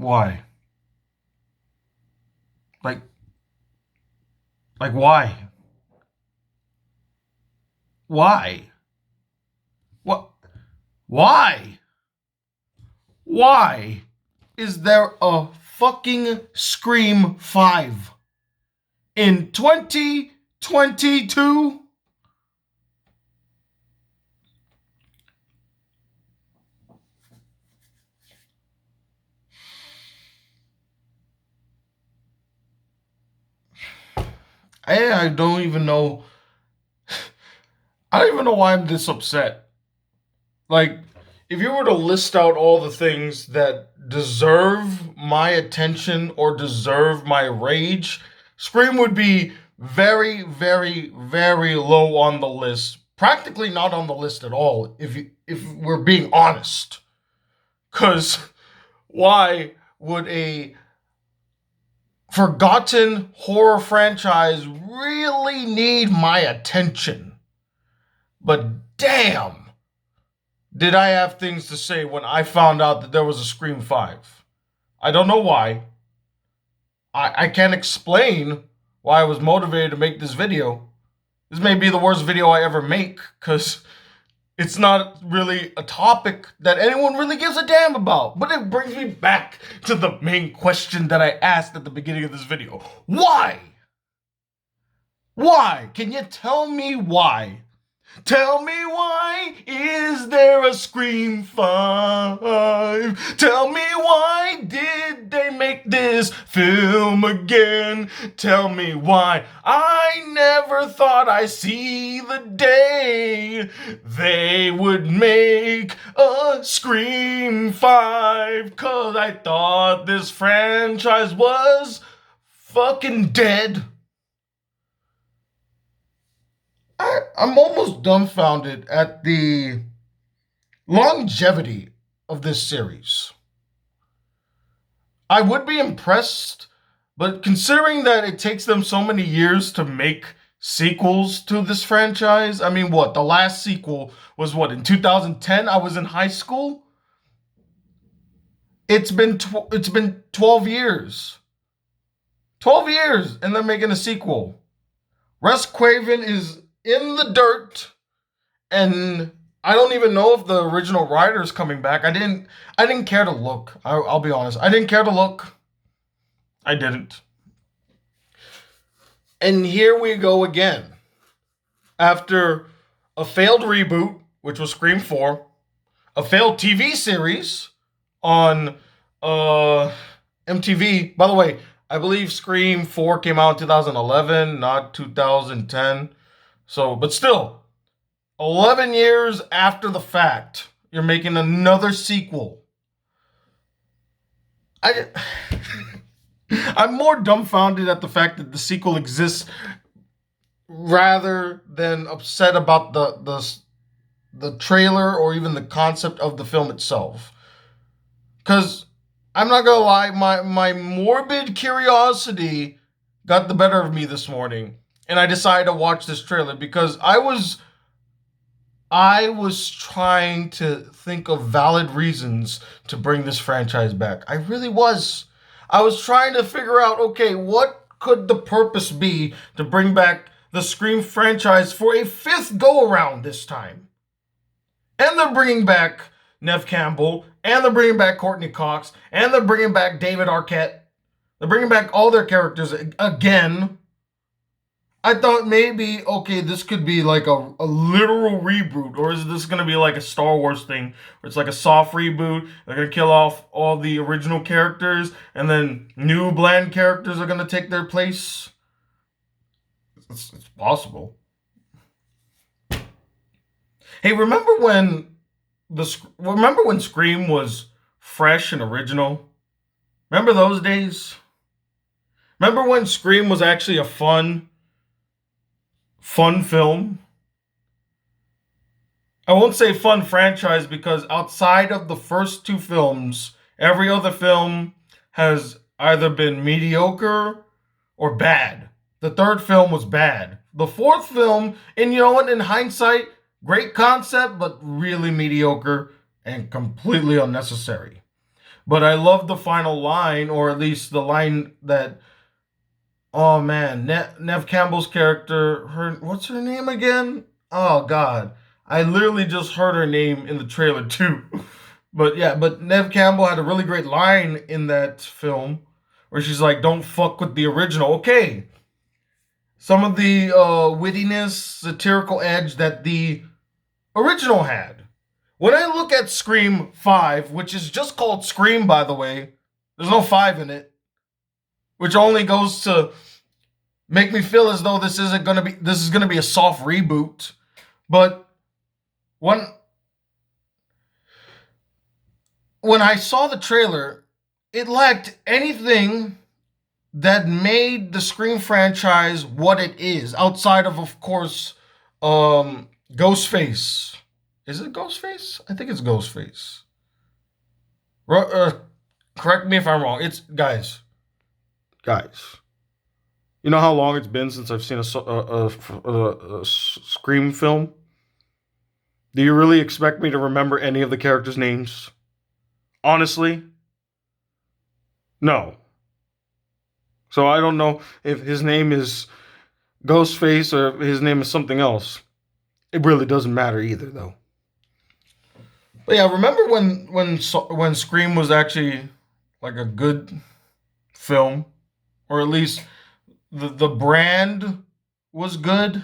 Why? Like, why? Why? What? Why? Why is there a fucking Scream 5 in 2022? I don't even know. I don't even know why I'm this upset. Like, if you were to list out all the things that deserve my attention or deserve my rage, Scream would be very, very, very low on the list. Practically not on the list at all, if we're being honest. Cause why would a forgotten horror franchise really need my attention? But damn, did I have things to say when I found out that there was a Scream 5. I don't know why. I can't explain why I was motivated to make this video. This may be the worst video I ever make, because it's not really a topic that anyone really gives a damn about. But it brings me back to the main question that I asked at the beginning of this video. Why? Why? Can you tell me why? Tell me why is there a Scream 5? Tell me why did they make this film again? Tell me why I never thought I'd see the day they would make a Scream 5. 'Cause I thought this franchise was fucking dead. I'm almost dumbfounded at the longevity of this series. I would be impressed, but considering that it takes them so many years to make sequels to this franchise, I mean, what? The last sequel was what, in 2010? I was in high school? It's been 12 years. 12 years, and they're making a sequel. Russ Craven is in the dirt, and I don't even know if the original writer is coming back. I didn't care to look. I'll be honest. I didn't care to look. I didn't. And here we go again. After a failed reboot, which was Scream 4, a failed TV series on MTV. By the way, I believe Scream 4 came out in 2011, not 2010. So, but still, 11 years after the fact, you're making another sequel. I'm more dumbfounded at the fact that the sequel exists rather than upset about the trailer or even the concept of the film itself. Because I'm not gonna lie, my morbid curiosity got the better of me this morning, and I decided to watch this trailer because I was trying to think of valid reasons to bring this franchise back. I really was. I was trying to figure out, okay, what could the purpose be to bring back the Scream franchise for a fifth go-around this time? And they're bringing back Neve Campbell, and they're bringing back Courtney Cox, and they're bringing back David Arquette. They're bringing back all their characters again. I thought maybe, okay, this could be like a literal reboot, or is this going to be like a Star Wars thing, where it's like a soft reboot, they're going to kill off all the original characters, and then new bland characters are going to take their place? It's possible. Hey, remember when Scream was fresh and original? Remember those days? Remember when Scream was actually a fun film? I won't say fun franchise, because outside of the first two films, every other film has either been mediocre or bad. The third film was bad. The fourth film, and you know what, in hindsight, great concept, but really mediocre and completely unnecessary. But I love the final line, or at least the line that, oh man, Nev Campbell's character, her, what's her name again? Oh god, I literally just heard her name in the trailer too. But yeah, but Nev Campbell had a really great line in that film where she's like, "Don't fuck with the original." Okay, some of the wittiness, satirical edge that the original had. When I look at Scream 5, which is just called Scream, by the way, there's no 5 in it, which only goes to make me feel as though this is gonna be a soft reboot. But when when I saw the trailer, it lacked anything that made the Scream franchise what it is, outside of course, Ghostface. Is it Ghostface? I think it's Ghostface. Uh, Correct me if I'm wrong. It's guys. You know how long it's been since I've seen a Scream film? Do you really expect me to remember any of the characters' names? Honestly, no. So I don't know if his name is Ghostface or if his name is something else. It really doesn't matter either, though. But yeah, remember when Scream was actually like a good film, or at least the brand was good.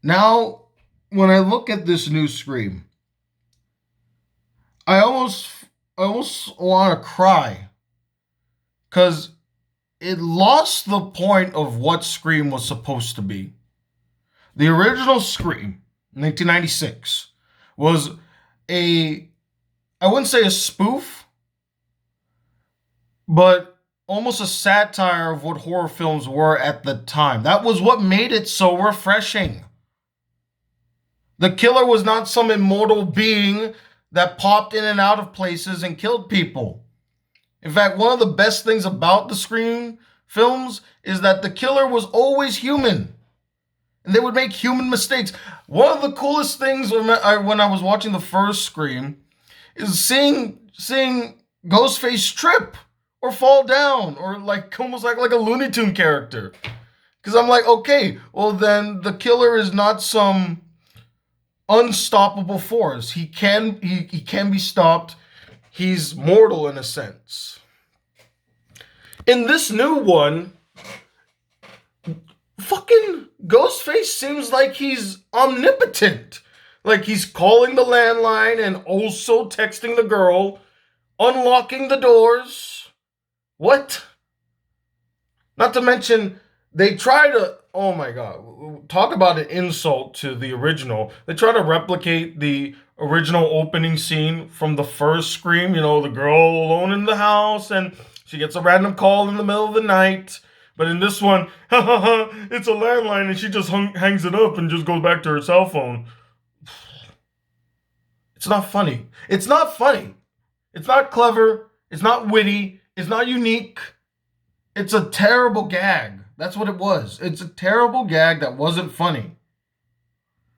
Now, when I look at this new Scream, I almost I almost want to cry because it lost the point of what Scream was supposed to be. The original Scream, 1996, was a, I wouldn't say a spoof, but almost a satire of what horror films were at the time. That was what made it so refreshing. The killer was not some immortal being that popped in and out of places and killed people. In fact, one of the best things about the Scream films is that the killer was always human. And they would make human mistakes. One of the coolest things when I was watching the first Scream is seeing Ghostface trip or fall down or like almost like a Looney Tune character. Because I'm like, okay, well then the killer is not some unstoppable force. He can be stopped. He's mortal in a sense. In this new one, fucking Ghostface seems like he's omnipotent. Like he's calling the landline and also texting the girl, unlocking the doors. What? Not to mention, they try to, oh my god, talk about an insult to the original. They try to replicate the original opening scene from the first Scream, you know, the girl alone in the house and she gets a random call in the middle of the night. But in this one, it's a landline and she just hangs it up and just goes back to her cell phone. It's not funny. It's not funny. It's not clever. It's not witty. It's not unique. It's a terrible gag. That's what it was. It's a terrible gag that wasn't funny.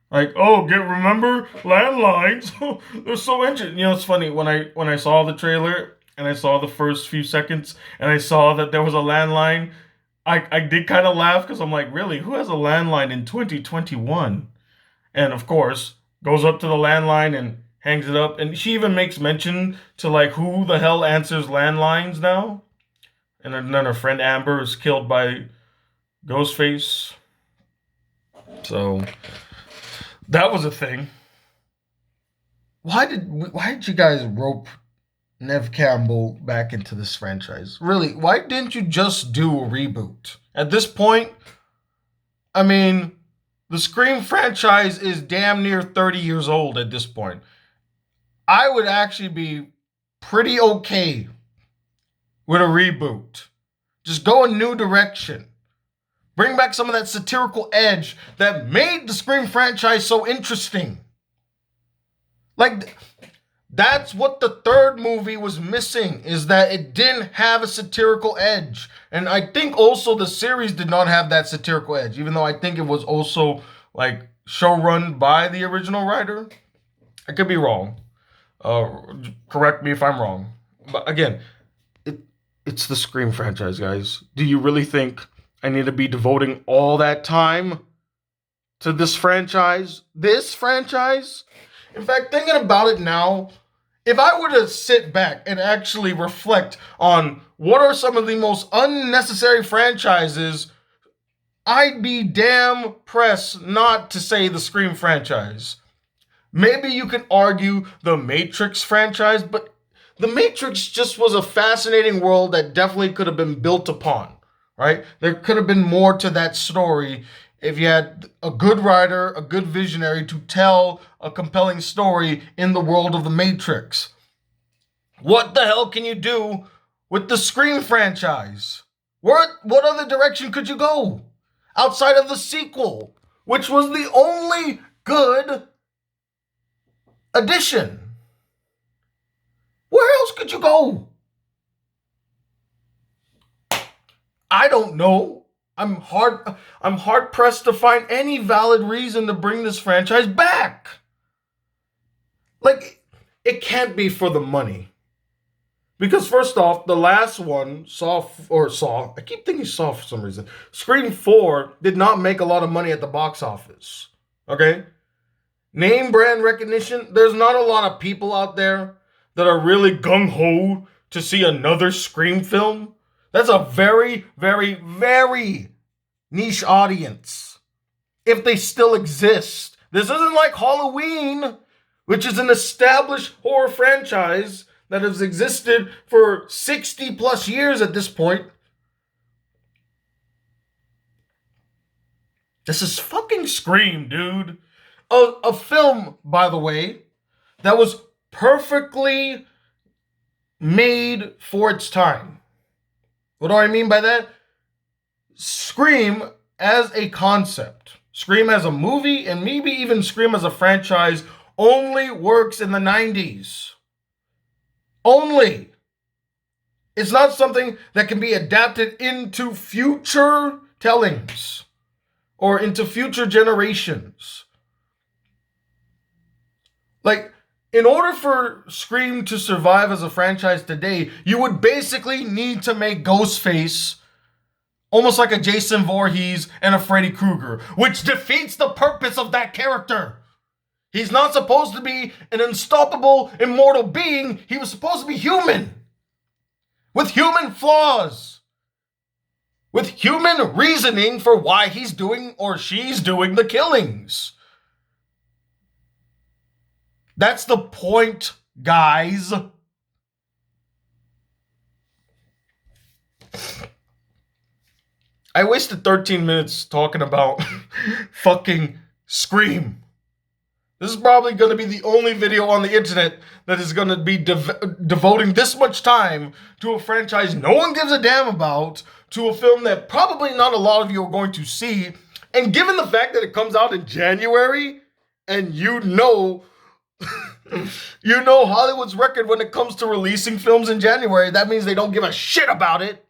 Like, oh, remember landlines? They're so interesting. You know, it's funny when I saw the trailer and I saw the first few seconds and I saw that there was a landline. I did kind of laugh because I'm like, really, who has a landline in 2021? And of course, goes up to the landline and hangs it up. And she even makes mention to like who the hell answers landlines now. And then her friend Amber is killed by Ghostface. So that was a thing. Why did you guys rope Nev Campbell back into this franchise? Really, why didn't you just do a reboot? At this point, I mean, the Scream franchise is damn near 30 years old at this point. I would actually be pretty okay with a reboot. Just go a new direction. Bring back some of that satirical edge that made the Scream franchise so interesting. Like, that's what the third movie was missing, is that it didn't have a satirical edge. And I think also the series did not have that satirical edge, even though I think it was also like showrun by the original writer. I could be wrong. Correct me if I'm wrong. But again, it it's the Scream franchise, guys. Do you really think I need to be devoting all that time to this franchise? This franchise? In fact, thinking about it now, if I were to sit back and actually reflect on what are some of the most unnecessary franchises, I'd be damn pressed not to say the Scream franchise. Maybe you can argue the Matrix franchise, but the Matrix just was a fascinating world that definitely could have been built upon, right? There could have been more to that story if you had a good writer, a good visionary to tell a compelling story in the world of the Matrix. What the hell can you do with the Scream franchise? What other direction could you go outside of the sequel, which was the only good addition? Where else could you go? I don't know. I'm hard pressed to find any valid reason to bring this franchise back. Like, it can't be for the money. Because first off, the last one, I keep thinking Saw for some reason. Scream 4 did not make a lot of money at the box office. Okay? Name brand recognition, there's not a lot of people out there that are really gung-ho to see another Scream film. That's a very, very, very niche audience. If they still exist. This isn't like Halloween, which is an established horror franchise that has existed for 60 plus years at this point. This is fucking Scream, dude. A film, by the way, that was perfectly made for its time. What do I mean by that? Scream as a concept, Scream as a movie, and maybe even Scream as a franchise only works in the 90s. Only. It's not something that can be adapted into future tellings or into future generations. Like, in order for Scream to survive as a franchise today, you would basically need to make Ghostface almost like a Jason Voorhees and a Freddy Krueger, which defeats the purpose of that character. He's not supposed to be an unstoppable, immortal being. He was supposed to be human. With human flaws. With human reasoning for why he's doing or she's doing the killings. That's the point, guys. I wasted 13 minutes talking about fucking Scream. This is probably going to be the only video on the internet that is going to be devoting this much time to a franchise no one gives a damn about, to a film that probably not a lot of you are going to see. And given the fact that it comes out in January, and you know Hollywood's record when it comes to releasing films in January, that means they don't give a shit about it.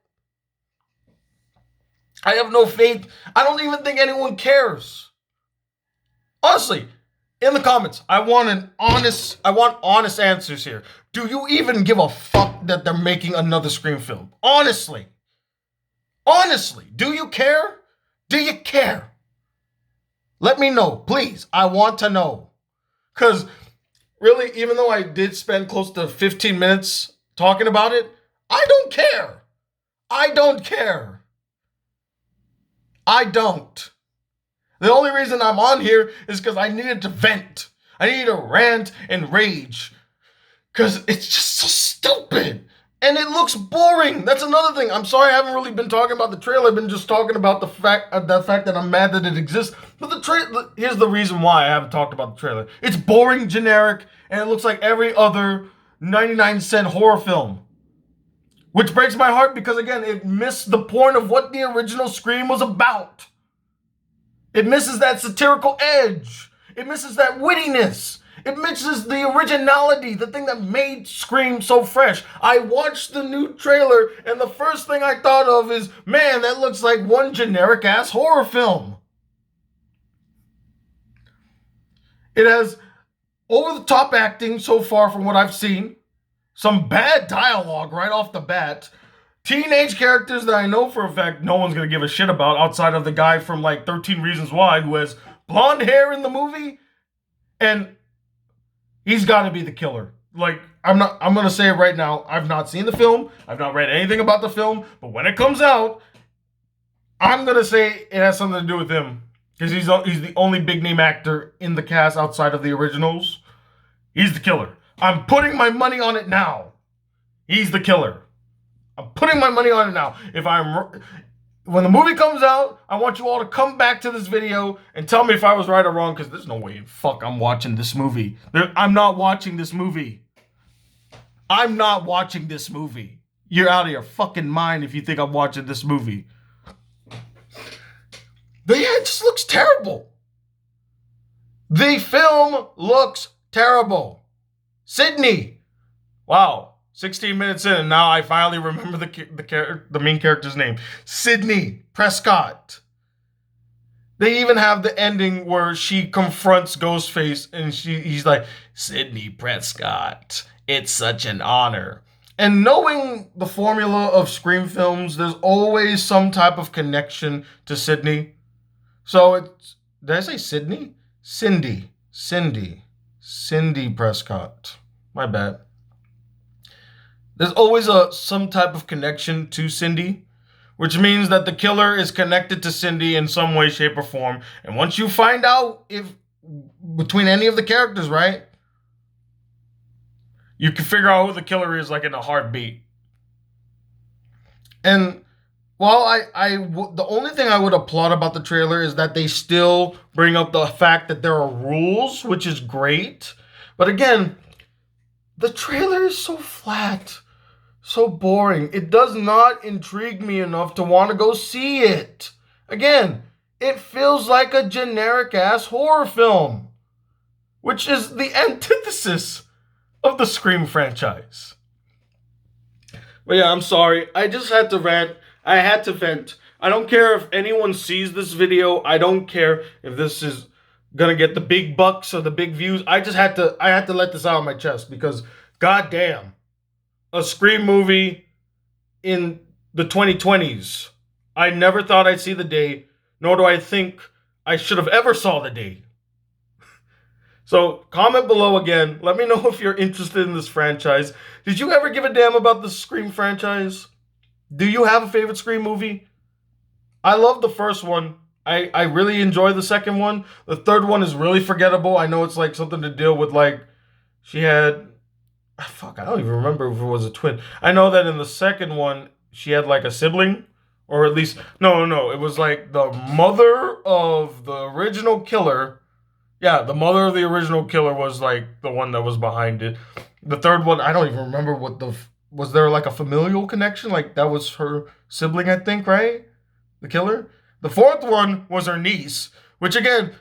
I have no faith. I don't even think anyone cares. Honestly, in the comments, I want honest answers here. Do you even give a fuck that they're making another Scream film? Honestly, do you care? Do you care? Let me know, please. I want to know. Because really, even though I did spend close to 15 minutes talking about it, I don't care. I don't. The only reason I'm on here is because I needed to vent. I needed to rant and rage. Because it's just so stupid. And it looks boring. That's another thing. I'm sorry I haven't really been talking about the trailer. I've been just talking about the fact that I'm mad that it exists. But here's the reason why I haven't talked about the trailer. It's boring, generic, and it looks like every other 99-cent horror film. Which breaks my heart because, again, it missed the point of what the original Scream was about. It misses that satirical edge. It misses that wittiness. It misses the originality, the thing that made Scream so fresh. I watched the new trailer, and the first thing I thought of is, man, that looks like one generic-ass horror film. It has over the top acting so far from what I've seen. Some bad dialogue right off the bat. Teenage characters that I know for a fact no one's going to give a shit about outside of the guy from like 13 Reasons Why who has blonde hair in the movie. And he's got to be the killer. Like, I'm going to say it right now. I've not seen the film. I've not read anything about the film. But when it comes out, I'm going to say it has something to do with him. Because he's the only big name actor in the cast outside of the originals. He's the killer. I'm putting my money on it now. He's the killer. I'm putting my money on it now. When the movie comes out, I want you all to come back to this video and tell me if I was right or wrong, because there's no way in fuck I'm watching this movie. I'm not watching this movie. I'm not watching this movie. You're out of your fucking mind if you think I'm watching this movie. But yeah, it just looks terrible. The film looks terrible. Sydney. Wow. 16 minutes in, and now I finally remember the main character's name. Sydney Prescott. They even have the ending where she confronts Ghostface, and he's like, Sydney Prescott, it's such an honor. And knowing the formula of Scream films, there's always some type of connection to Sydney. So did I say Sydney? Cindy Prescott. My bad. There's always some type of connection to Cindy, which means that the killer is connected to Cindy in some way, shape, or form. And once you find out if between any of the characters, right, you can figure out who the killer is like in a heartbeat. And while the only thing I would applaud about the trailer is that they still bring up the fact that there are rules, which is great. But again, the trailer is so flat, so boring. It does not intrigue me enough to want to go see it. Again, it feels like a generic-ass horror film, which is the antithesis of the Scream franchise. But yeah, I'm sorry. I just had to rant. I had to vent. I don't care if anyone sees this video. I don't care if this is gonna get the big bucks or the big views. I had to let this out of my chest because goddamn, a Scream movie in the 2020s. I never thought I'd see the day, nor do I think I should have ever saw the day. So comment below again. Let me know if you're interested in this franchise. Did you ever give a damn about the Scream franchise? Do you have a favorite Scream movie? I love the first one. I really enjoy the second one. The third one is really forgettable. I know it's like something to deal with, like, she had... Fuck, I don't even remember if it was a twin. I know that in the second one, she had like a sibling. Or at least... No, it was like the mother of the original killer. Yeah, the mother of the original killer was like the one that was behind it. The third one, I don't even remember what the... Was there like a familial connection? Like that was her sibling, I think, right? The killer? The fourth one was her niece, which again,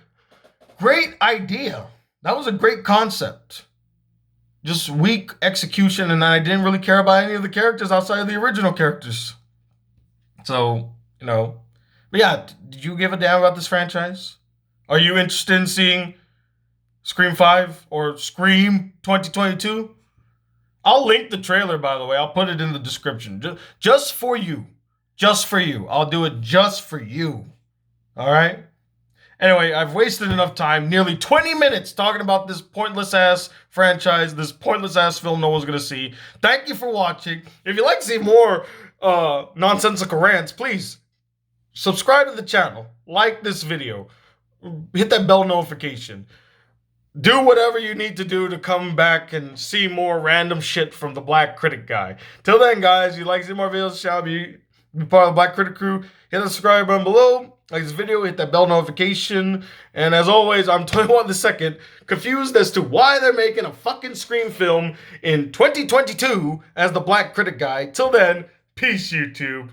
great idea. That was a great concept. Just weak execution, and I didn't really care about any of the characters outside of the original characters. So, but yeah, did you give a damn about this franchise? Are you interested in seeing Scream 5 or Scream 2022? I'll link the trailer, by the way. I'll put it in the description. Just for you. Just for you. I'll do it just for you. All right? Anyway, I've wasted enough time. Nearly 20 minutes talking about this pointless-ass franchise, this pointless-ass film no one's going to see. Thank you for watching. If you'd like to see more nonsensical rants, please subscribe to the channel. Like this video. Hit that bell notification. Do whatever you need to do to come back and see more random shit from the Black Critic Guy. Till then, guys, if you'd like to see more videos, shall be part of the Black Critic crew. Hit the subscribe button below. Like this video, hit that bell notification. And as always, I'm 21 the second, confused as to why they're making a fucking Scream film in 2022 as the Black Critic Guy. Till then, peace, YouTube.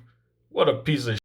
What a piece of shit.